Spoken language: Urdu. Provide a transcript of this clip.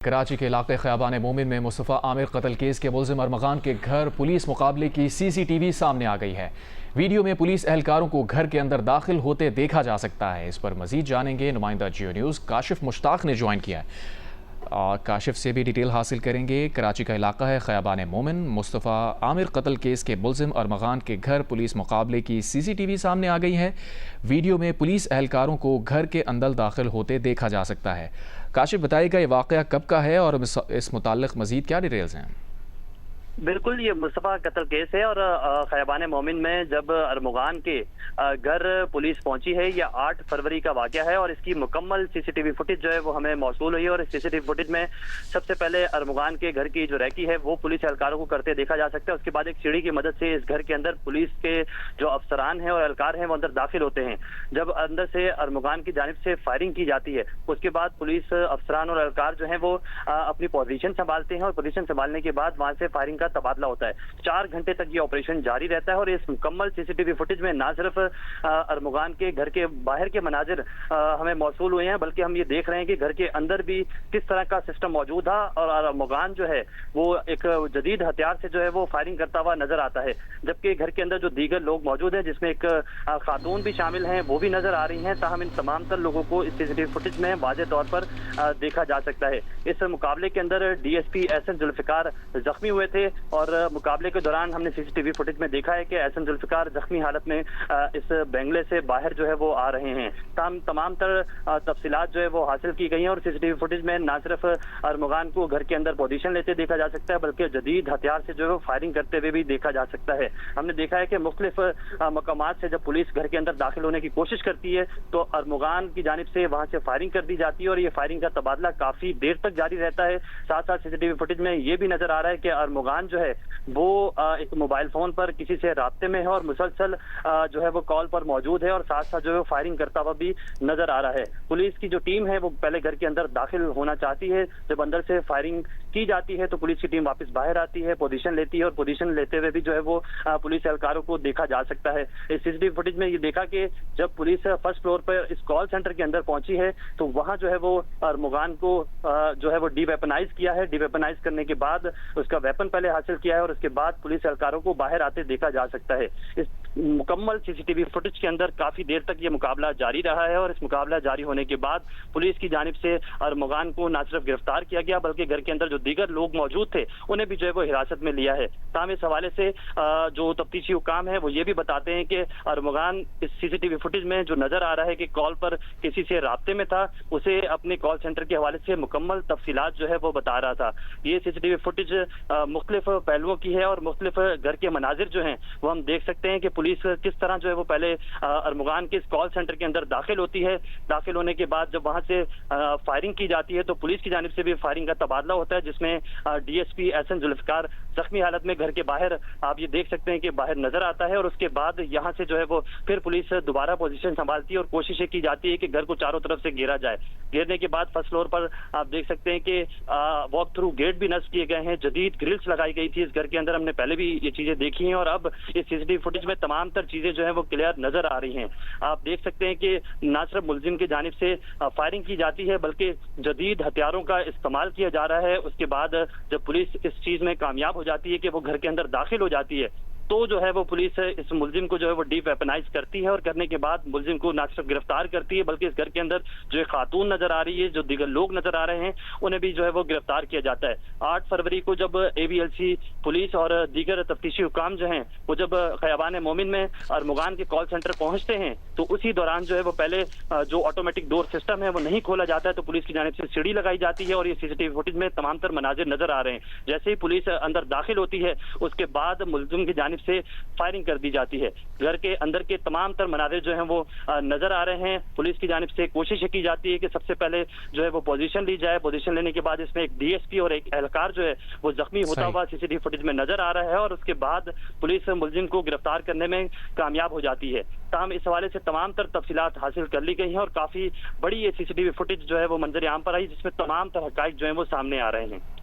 کراچی کے علاقے خیابان مومن میں مصطفیٰ عامر قتل کیس کے ملزم ارمغان کے گھر پولیس مقابلے کی سی سی ٹی وی سامنے آ گئی ہے۔ ویڈیو میں پولیس اہلکاروں کو گھر کے اندر داخل ہوتے دیکھا جا سکتا ہے۔ اس پر مزید جانیں گے نمائندہ جیو نیوز کاشف مشتاق نے جوائن کیا ہے اور کاشف سے بھی ڈیٹیل حاصل کریں گے۔ کراچی کا علاقہ ہے خیابان مومن، مصطفیٰ عامر قتل کیس کے ملزم ارمغان کے گھر پولیس مقابلے کی سی سی ٹی وی سامنے آ گئی ہے۔ ویڈیو میں پولیس اہلکاروں کو گھر کے اندر داخل ہوتے دیکھا جا سکتا ہے۔ کاشف بتائے گا یہ واقعہ کب کا ہے اور اس متعلق مزید کیا ڈیٹیلز ہیں؟ بالکل، یہ مصطفیٰ قتل کیس ہے اور خیابان مومن میں جب ارمغان کے گھر پولیس پہنچی ہے، یہ 8 فروری کا واقعہ ہے اور اس کی مکمل سی سی ٹی وی فوٹیج جو ہے وہ ہمیں موصول ہوئی ہے۔ اور اس سی سی ٹی وی فوٹیج میں سب سے پہلے ارمغان کے گھر کی جو ریکی ہے وہ پولیس اہلکاروں کو کرتے دیکھا جا سکتا ہے۔ اس کے بعد ایک سیڑھی کی مدد سے اس گھر کے اندر پولیس کے جو افسران ہیں اور اہلکار ہیں وہ اندر داخل ہوتے ہیں۔ جب اندر سے ارمغان کی جانب سے فائرنگ کی جاتی ہے، اس کے بعد پولیس افسران اور اہلکار جو ہیں وہ اپنی پوزیشن سنبھالتے ہیں اور پوزیشن سنبھالنے کے بعد وہاں سے فائرنگ کا تبادلہ ہوتا ہے۔ 4 گھنٹے تک یہ آپریشن جاری رہتا ہے اور اس مکمل سی سی ٹی وی فوٹیج میں نہ صرف ارمغان کے گھر کے باہر کے مناظر ہمیں موصول ہوئے ہیں، بلکہ ہم یہ دیکھ رہے ہیں کہ گھر کے اندر بھی کس طرح کا سسٹم موجود تھا اور ارمغان جو ہے وہ ایک جدید ہتھیار سے جو ہے وہ فائرنگ کرتا ہوا نظر آتا ہے، جبکہ گھر کے اندر جو دیگر لوگ موجود ہیں جس میں ایک خاتون بھی شامل ہیں وہ بھی نظر آ رہی ہیں۔ تاہم ان تمام تر لوگوں کو اس سی سی ٹی وی فوٹیج میں واضح طور پر دیکھا جا سکتا ہے۔ اس مقابلے کے اندر ڈی ایس پی احسن ذوالفقار زخمی ہوئے تھے اور مقابلے کے دوران ہم نے سی سی ٹی وی فوٹیج میں دیکھا ہے کہ احسن ذوالفقار زخمی حالت میں اس بنگلے سے باہر جو ہے وہ آ رہے ہیں۔ تمام تر تفصیلات جو ہے وہ حاصل کی گئی ہیں اور سی سی ٹی وی فوٹیج میں نہ صرف ارمغان کو گھر کے اندر پوزیشن لیتے دیکھا جا سکتا ہے بلکہ جدید ہتھیار سے جو ہے وہ فائرنگ کرتے ہوئے بھی دیکھا جا سکتا ہے۔ ہم نے دیکھا ہے کہ مختلف مقامات سے جب پولیس گھر کے اندر داخل ہونے کی کوشش کرتی ہے تو ارمغان کی جانب سے وہاں سے فائرنگ کر دی جاتی ہے اور یہ فائرنگ کا تبادلہ کافی دیر تک جاری رہتا ہے۔ ساتھ ساتھ سی سی ٹی وی فوٹیج میں یہ بھی نظر آ رہا ہے کہ ارمغان جو ہے وہ ایک موبائل فون پر کسی سے رابطے میں ہے اور مسلسل جو ہے وہ کال پر موجود ہے اور ساتھ ساتھ جو ہے فائرنگ کرتا ہوا بھی نظر آ رہا ہے۔ پولیس کی جو ٹیم ہے وہ پہلے گھر کے اندر داخل ہونا چاہتی ہے، جب اندر سے فائرنگ کی جاتی ہے تو پولیس کی ٹیم واپس باہر آتی ہے، پوزیشن لیتی ہے اور پوزیشن لیتے ہوئے بھی جو ہے وہ پولیس اہلکاروں کو دیکھا جا سکتا ہے۔ اس سی سی ٹی وی فوٹیج میں یہ دیکھا کہ جب پولیس فرسٹ فلور پر اس کال سینٹر کے اندر پہنچی ہے تو وہاں جو ہے وہ ارمغان کو جو ہے وہ ڈی ویپنائز کیا ہے۔ ڈی ویپنائز کرنے کے بعد اس کا ویپن پہلے حاصل کیا ہے اور اس کے بعد پولیس اہلکاروں کو باہر آتے دیکھا جا سکتا ہے۔ اس مکمل سی سی ٹی وی فوٹیج کے اندر کافی دیر تک یہ مقابلہ جاری رہا ہے اور اس مقابلہ جاری ہونے کے بعد پولیس کی جانب سے ارمغان کو نہ صرف گرفتار کیا گیا بلکہ گھر کے اندر جو دیگر لوگ موجود تھے انہیں بھی جو ہے وہ حراست میں لیا ہے۔ تاہم اس حوالے سے جو تفتیشی حکام ہیں وہ یہ بھی بتاتے ہیں کہ ارمغان اس سی سی ٹی وی فوٹیج میں جو نظر آ رہا ہے کہ کال پر کسی سے رابطے میں تھا، اسے اپنے کال سینٹر کے حوالے سے مکمل تفصیلات جو ہے وہ بتا رہا تھا۔ یہ سی سی ٹی وی فوٹیج مختلف پہلوؤں کی ہے اور مختلف گھر کے مناظر جو ہیں وہ ہم دیکھ سکتے ہیں کہ پولیس کس طرح جو ہے وہ پہلے ارمغان کے اس کال سینٹر کے اندر داخل ہوتی ہے۔ داخل ہونے کے بعد جب وہاں سے فائرنگ کی جاتی ہے تو پولیس کی جانب سے بھی فائرنگ کا تبادلہ ہوتا ہے، جس میں ڈی ایس پی احسن ذوالفقار زخمی حالت میں گھر کے باہر آپ یہ دیکھ سکتے ہیں کہ باہر نظر آتا ہے اور اس کے بعد یہاں سے جو ہے وہ پھر پولیس دوبارہ پوزیشن سنبھالتی ہے اور کوشش کی جاتی ہے کہ گھر کو چاروں طرف سے گھیرا جائے۔ گھیرنے کے بعد فرسٹ فلور پر آپ دیکھ سکتے ہیں کہ واک تھرو گیٹ بھی نصب کیے گئے ہیں، جدید گرلس لگائی گئی تھی اس گھر کے اندر۔ ہم نے پہلے بھی یہ چیزیں دیکھی ہیں اور اب اس سی سی ٹی وی فوٹیج میں تمام تر چیزیں جو ہیں وہ کلیئر نظر آ رہی ہیں۔ آپ دیکھ سکتے ہیں کہ نہ صرف ملزم کی جانب سے فائرنگ کی جاتی ہے بلکہ جدید ہتھیاروں کا استعمال کیا جا رہا ہے۔ اس کے بعد جب پولیس اس چیز میں کامیاب ہو جاتی ہے کہ وہ گھر کے اندر داخل ہو جاتی ہے تو جو ہے وہ پولیس اس ملزم کو جو ہے وہ ڈی ویپنائز کرتی ہے اور کرنے کے بعد ملزم کو نہ صرف گرفتار کرتی ہے بلکہ اس گھر کے اندر جو ایک خاتون نظر آ رہی ہے، جو دیگر لوگ نظر آ رہے ہیں، انہیں بھی جو ہے وہ گرفتار کیا جاتا ہے۔ 8 فروری کو جب اے وی ایل سی پولیس اور دیگر تفتیشی حکام جو ہیں وہ جب خیابان مومن میں ارمغان کے کال سینٹر پہنچتے ہیں تو اسی دوران جو ہے وہ پہلے جو آٹومیٹک ڈور سسٹم ہے وہ نہیں کھولا جاتا ہے تو پولیس کی جانب سے سیڑھی لگائی جاتی ہے اور یہ سی سی ٹی وی فوٹیج میں تمام تر مناظر نظر آ رہے ہیں۔ جیسے ہی پولیس اندر داخل ہوتی ہے اس کے بعد ملزم کی جانب سے فائرنگ کر دی جاتی ہے۔ گھر کے اندر کے تمام تر مناظر جو ہیں وہ نظر آ رہے ہیں۔ پولیس کی جانب سے کوشش کی جاتی ہے کہ سب سے پہلے جو ہے وہ پوزیشن لی جائے۔ پوزیشن لینے کے بعد اس میں ایک ڈی ایس پی اور ایک اہلکار جو ہے وہ زخمی ہوتا ہوا سی سی ٹی وی فوٹیج میں نظر آ رہا ہے اور اس کے بعد پولیس ملزم کو گرفتار کرنے میں کامیاب ہو جاتی ہے۔ تاہم اس حوالے سے تمام تر تفصیلات حاصل کر لی گئی ہیں اور کافی بڑی یہ سی سی ٹی وی فوٹیج جو ہے وہ منظر عام پر آئی جس میں تمام تر حقائق جو ہیں وہ سامنے آ رہے ہیں۔